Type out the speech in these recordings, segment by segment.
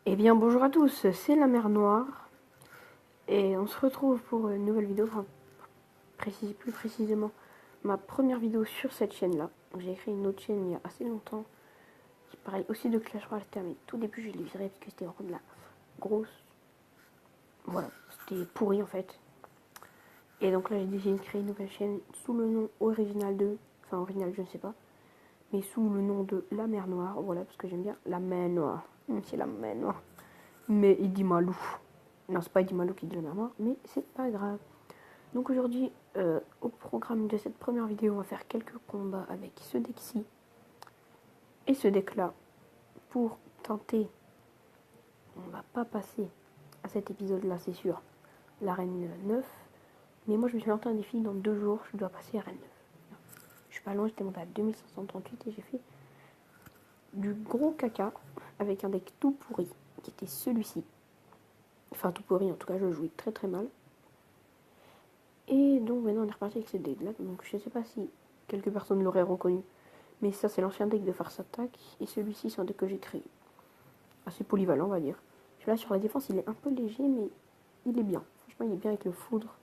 Eh bien bonjour à tous, c'est la mer Noire et on se retrouve pour une nouvelle vidéo, enfin plus précisément ma première vidéo sur cette chaîne là. J'ai créé une autre chaîne il y a assez longtemps qui parle aussi de Clash Royale, mais tout début je l'ai viré parce que c'était vraiment de la grosse, voilà, c'était pourri en fait. Et donc là j'ai décidé de créer une nouvelle chaîne sous le nom Original 2, enfin Original je ne sais pas, mais sous le nom de la mer Noire, voilà, parce que j'aime bien la mer Noire, c'est la mer Noire. Mais il dit Malou. Non, c'est pas Eddie Malou qui dit la mer Noire, mais c'est pas grave. Donc aujourd'hui, au programme de cette première vidéo, on va faire quelques combats avec ce deck-ci et ce deck-là pour tenter. On va pas passer à cet épisode-là, c'est sûr, l'arène 9. Mais moi, je me suis lancé un défi dans 2 jours, je dois passer à l'arène 9. Je suis pas loin, j'étais monté à 2538 et j'ai fait du gros caca avec un deck tout pourri, qui était celui-ci. Enfin, tout pourri, en tout cas, je jouais très très mal. Et donc maintenant on est reparti avec ce deck là. Donc je sais pas si quelques personnes l'auraient reconnu. Mais ça c'est l'ancien deck de Farce Attack. Et celui-ci c'est un deck que j'ai créé. Assez polyvalent on va dire. Celui-là sur la défense il est un peu léger mais il est bien. Franchement il est bien avec le foudre.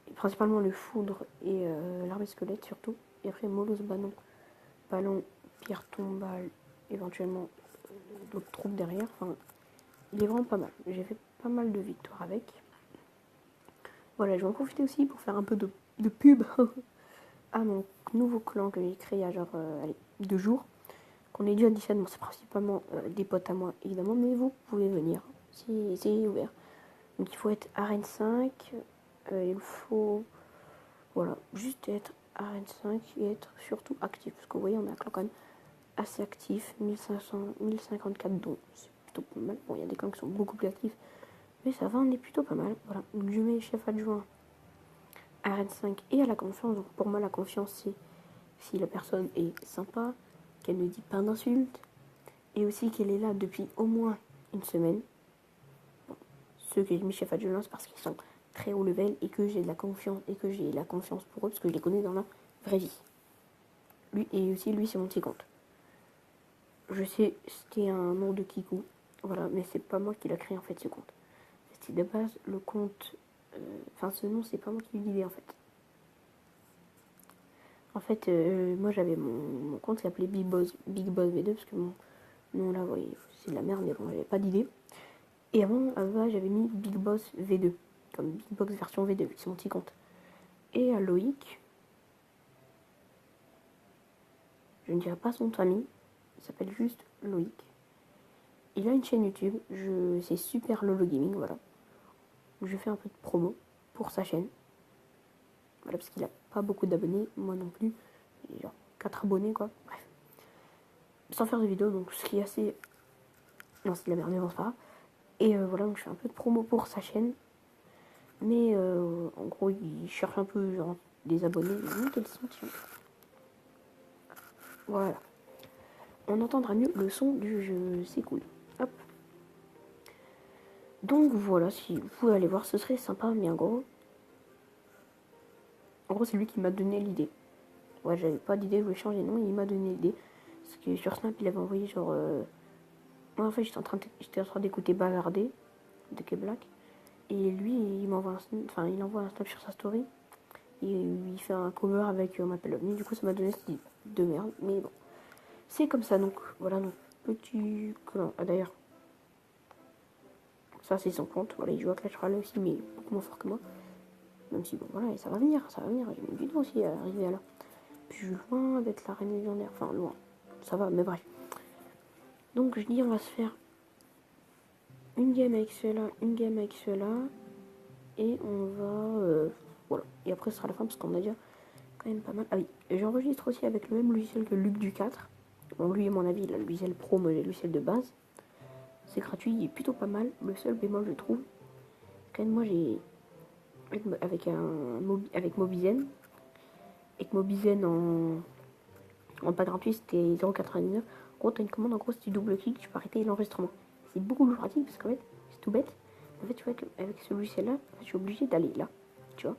Et principalement le foudre et l'armée squelette surtout. Et après Molosse Ballon, Pierre Tombale, éventuellement d'autres troupes derrière. Enfin il est vraiment pas mal. J'ai fait pas mal de victoires avec. Voilà, je vais en profiter aussi pour faire un peu de pub à mon nouveau clan que j'ai créé il y a genre 2 jours. Qu'on est dû à 17, bon, c'est principalement des potes à moi évidemment, mais vous pouvez venir, c'est ouvert. Donc il faut être arène 5, il faut voilà, juste être arène 5 et être surtout actif. Parce que vous voyez, on a un clan quand même assez actif, 1500, 1054 dons, c'est plutôt pas mal. Bon, il y a des clans qui sont beaucoup plus actifs, mais ça va, on est plutôt pas mal. Voilà, donc je mets chef adjoint arène 5 et à la confiance. Donc pour moi, la confiance, c'est si la personne est sympa, qu'elle ne dit pas d'insultes, et aussi qu'elle est là depuis au moins une semaine. Bon, ceux que j'ai mis chef adjoint, c'est parce qu'ils sont très haut level et que j'ai de la confiance et que j'ai la confiance pour eux parce que je les connais dans la vraie vie. Lui et aussi lui c'est mon petit compte. Je sais c'était un nom de Kikou, voilà, mais c'est pas moi qui l'a créé en fait ce compte. C'était de base le compte, enfin ce nom c'est pas moi qui l'ai l'idée en fait. En fait, moi j'avais mon compte qui s'appelait Big Boss V2 parce que mon nom là, vous voyez, c'est de la merde, mais bon, j'avais pas d'idée. Et avant j'avais mis Big Boss V2, comme Big Box version V2, c'est mon petit compte. Et à Loïc, je ne dirais pas son nom de famille, il s'appelle juste Loïc. Il a une chaîne YouTube, c'est Super Lolo Gaming, voilà. Je fais un peu de promo pour sa chaîne. Voilà, parce qu'il a pas beaucoup d'abonnés, moi non plus. Il a genre 4 abonnés, quoi. Bref. Sans faire de vidéo, donc ce qui est assez. Non, c'est de la merde, mais bon, c'est pas grave. Et voilà, donc je fais un peu de promo pour sa chaîne. Mais en gros, il cherche un peu genre, des abonnés. Quels sont Voilà. On entendra mieux le son du jeu. C'est cool. Hop. Donc voilà, si vous pouvez aller voir, ce serait sympa, mais en gros, c'est lui qui m'a donné l'idée. Ouais, j'avais pas d'idée, je voulais changer de nom, et il m'a donné l'idée. Parce que sur Snap, il avait envoyé genre. Moi, en fait, j'étais en train d'écouter Bavarder de K-Black. Et lui, il m'envoie il envoie un snap sur sa story. Et il fait un cover avec On m'appelle OVNI. Du coup, ça m'a donné cette idée de merde. Mais bon, c'est comme ça. Donc, voilà, donc, petit clan. Ah, d'ailleurs, ça, c'est son compte. Voilà, il joue à Clash Royale aussi, mais beaucoup moins fort que moi. Même si, bon, voilà, et ça va venir, ça va venir. J'ai une vidéo aussi à arriver à là. Puis, je suis loin d'être la reine légendaire. Enfin, loin. Ça va, mais bref. Donc, je dis, on va se faire une game avec ceux-là, une game avec ceux-là. Et on va. Voilà. Et après, ce sera la fin parce qu'on a déjà quand même pas mal. Ah oui, j'enregistre aussi avec le même logiciel que Luc du 4. Bon, lui, à mon avis, il a le logiciel pro, mais le logiciel de base. C'est gratuit, il est plutôt pas mal. Le seul bémol, je trouve, quand même, moi, j'ai. Avec Mobizen. Et que Mobizen en pas gratuit, c'était 0,99. En gros, t'as une commande, en gros, si tu double-cliques, tu peux arrêter l'enregistrement. C'est beaucoup plus pratique parce qu'en fait, c'est tout bête. En fait, tu vois qu'avec ce logiciel-là, en fait, je suis obligé d'aller là, tu vois,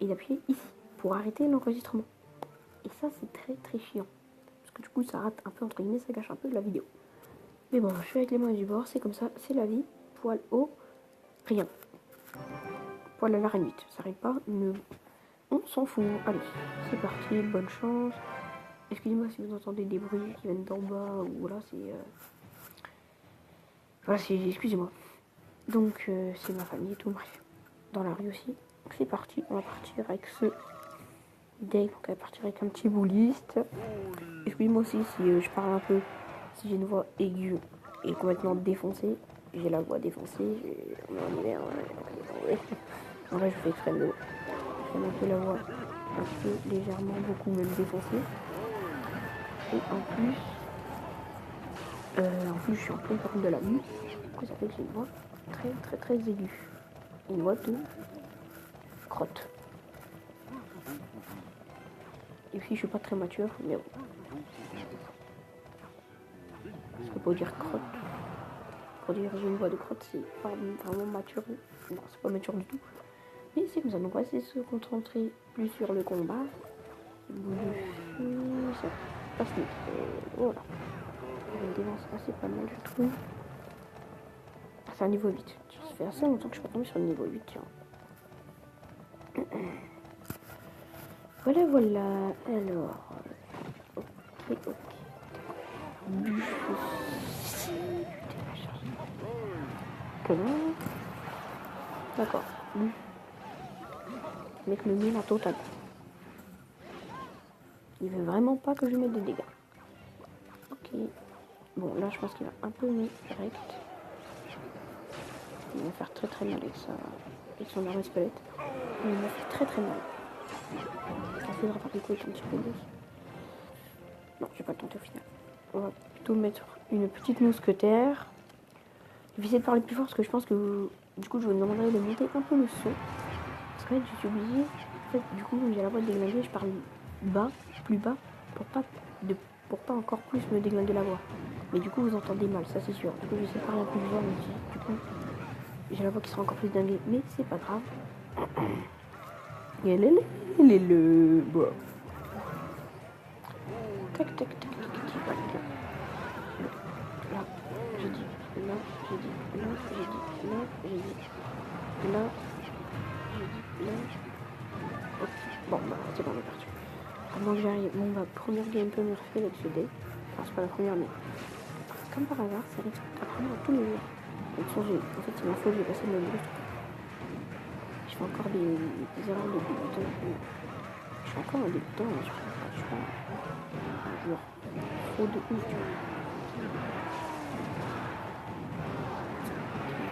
et d'appuyer ici pour arrêter l'enregistrement. Et ça, c'est très très chiant. Parce que du coup, ça rate un peu, entre guillemets, ça gâche un peu la vidéo. Mais bon, je suis avec les moyens du bord, c'est comme ça, c'est la vie. Poil haut, rien. Poil à la reine 8, ça arrive pas, on s'en fout. Allez, c'est parti, bonne chance. Excusez-moi si vous entendez des bruits qui viennent d'en bas, ou voilà, c'est... Voilà, excusez-moi. Donc, c'est ma famille et tout, bref. Dans la rue aussi. Donc, c'est parti, on va partir avec ce deck, donc on va partir avec un petit bouliste. Excusez-moi aussi si je parle un peu, si j'ai une voix aiguë et complètement défoncée. J'ai la voix défoncée, on est en hiver, ouais. En vrai, je fais exprès de faire un peu la voix un peu légèrement, beaucoup même défoncée. Et en plus, je suis en pleine période de la nuit. Ça fait que j'ai une voix très aiguë. Une voix de crotte. Et puis, je suis pas très mature, mais bon. Parce que pour dire crotte, pour dire j'ai une voix de crotte, c'est pas vraiment mature. Non, c'est pas mature du tout. Mais c'est comme ça, donc on va essayer de se concentrer plus sur le combat. Ça passe vite. Voilà. Une défense assez pas mal, je trouve. Ah, c'est un niveau 8. Ça fait assez longtemps que je suis pas tombée sur le niveau 8, tiens. Voilà. Alors. Ok. Comment? D'accord. Le mec me met la totale. Il veut vraiment pas que je mette des dégâts. Ok. Bon, là, je pense qu'il va un peu me direct. Il va faire très mal avec son arme squelette. Il m'a fait très mal. Ça fait de du coup avec un petit peu de... Non, je vais pas le tenter au final. On va plutôt mettre une petite mousquetaire. Je vais essayer de parler plus fort parce que je pense que du coup je vous demanderai de monter un peu le son. Parce qu'en fait je suis obligée. En fait, du coup, comme j'ai la voix déglinguée, je parle bas, plus bas, pour pas encore plus me déglinguer la voix. Mais du coup vous entendez mal, ça c'est sûr. Du coup j'essaie de parler un peu plus fort, mais du coup j'ai la voix qui sera encore plus dinguée. Mais c'est pas grave. Et le bon. Tac. Là, j'ai dit. Ok. Bon, bah, c'est bon, on est parti. Avant que j'arrive, première game peut me refaire avec ce deck. Enfin, c'est pas la première, mais comme par hasard, ça arrive apparemment à tous les jours. Donc, en fait, c'est ma faute, j'ai passé le même je fais encore des erreurs de débutant. Je suis encore un débutant, je suis pas un joueur trop de ouf, tu vois.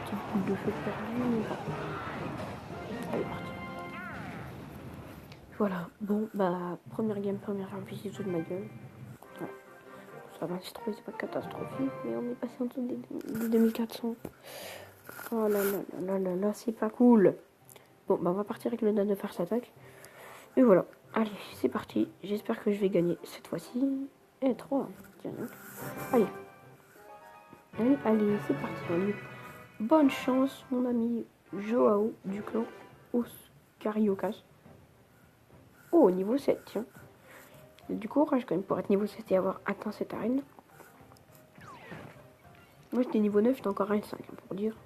Petite boule de feu perdue. Allez, parti. Voilà, bon, bah, première puis c'est tout de ma gueule. Voilà. Ça va, c'est pas catastrophique, mais on est passé en dessous des 2400. Oh là, c'est pas cool. Bon, bah, on va partir avec le Dan de Farce Attack. Et voilà, allez, c'est parti. J'espère que je vais gagner cette fois-ci. Et 3, tiens donc. Allez, c'est parti. Allez. Bonne chance, mon ami Joao du clan Oscariokas. Oh, niveau 7, tiens. Du courage quand même pour être niveau 7 et avoir atteint cette arène. Moi j'étais niveau 9, j'étais encore à 5 pour dire.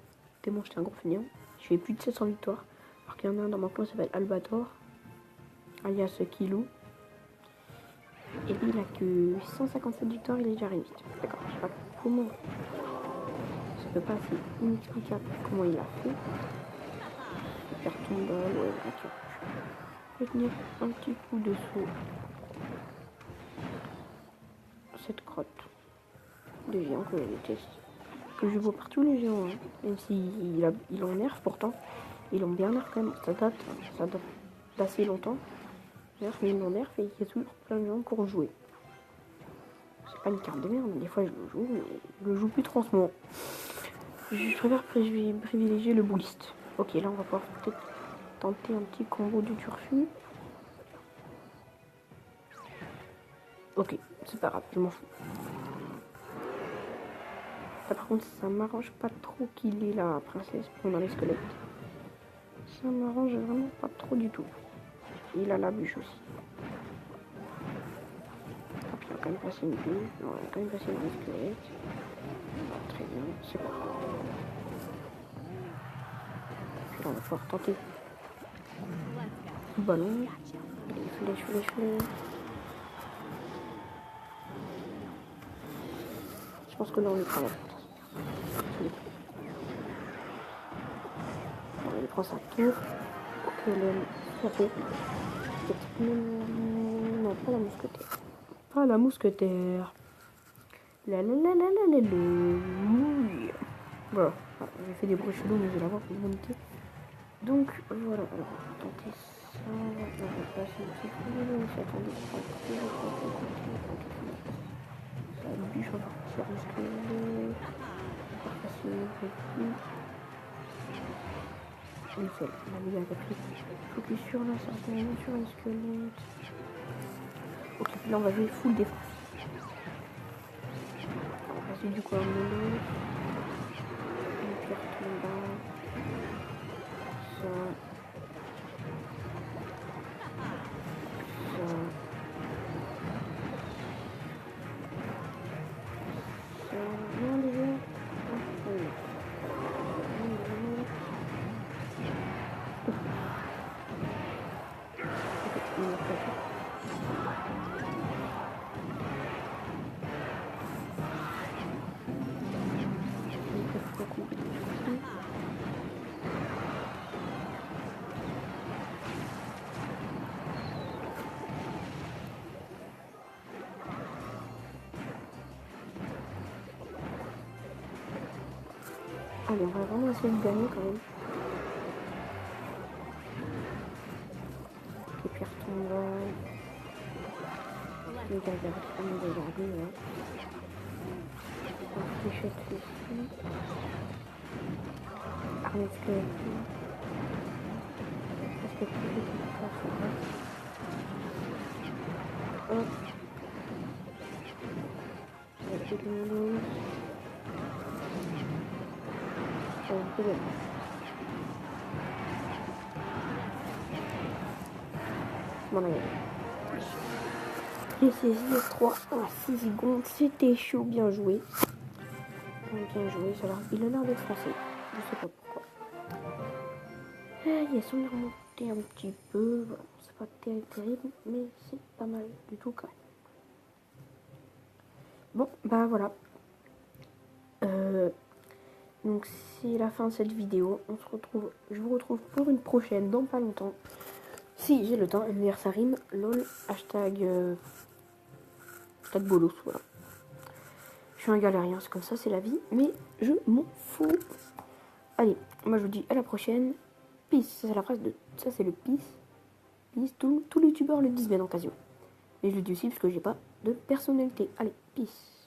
Tellement j'étais un gros fainéant. Je fais plus de 700 victoires. Alors qu'il y en a un dans mon clan qui s'appelle Albator, alias Kilo. Et lui il a que 157 victoires, il est déjà arène 8. D'accord, je sais pas comment. Ça peut pas être inexplicable comment il a fait. Faire tomber, ouais, ok. Je vais tenir un petit coup de saut. Cette crotte de géant que je déteste. Que je vois partout les géants, hein. Même s'ils ont nerf pourtant. Ils l'ont bien nerf quand même. Ça date d'assez longtemps. Mais ils l'ont nerf et il y a toujours plein de gens qui ont joué. C'est pas une carte de merde, des fois je le joue, mais je le joue plus trop en ce moment. Je vais privilégier le bouliste. Ok, là on va pouvoir peut-être tenter un petit combo du turfu. Ok, c'est pas grave, je m'en fous. Là, par contre, ça m'arrange pas trop qu'il ait la princesse pendant les squelettes. Ça m'arrange vraiment pas trop du tout. Il a la bûche aussi. Hop, il va quand même passer une bûche. Non, il va quand même passer une squelette. Très bien, c'est parti. Puis là, on va pouvoir tenter le ballon. Les flèches. Je pense que là, on lui prend la porte. On lui prend sa tour. Ok, le ferré. Non, pas la mousquetaire. Pas la mousquetaire. La. Mouille. Voilà. J'ai fait des bruits chelous, mais je vais l'avoir pour une bonne idée. Donc, voilà. Alors, tenter ça. On va passer un petit peu. S'attendait pas trop. Ça bûche, on va partir jusque là. On va passer un peu plus. Nickel, la lumière a pris. Focus sur la certaine sur un squelette. Ok, puis là on va jouer full défense. On va passer du coup à mollo. Une pierre tombante. Ça. Ça. Ça. Non, les gars. Allez, on va vraiment essayer de gagner quand même. Ok, pierre tombale. Les gars, il y a vraiment des jardins là. On fléchette ici. Armée de squelette. Parce que plus vite on passe en bas. Hop. On va essayer de mollo. C'est bien. Bon, allez. Et c'est 3 à 6 secondes. C'était chaud, bien joué. Bien joué, il a l'air d'être français. Je sais pas pourquoi. Yes, on est remonté un petit peu. Voilà, c'est pas terrible, mais c'est pas mal du tout quand même. Bon, bah voilà. Donc c'est la fin de cette vidéo. Je vous retrouve pour une prochaine dans pas longtemps. Si j'ai le temps, ça rime, lol, hashtag bolos, voilà. Je suis un galérien, c'est comme ça, c'est la vie, mais je m'en fous. Allez, moi je vous dis à la prochaine. Peace, ça c'est la phrase de... Ça c'est le peace. Peace, tous les youtubeurs le disent bien d'occasion. Mais je le dis aussi parce que j'ai pas de personnalité. Allez, peace.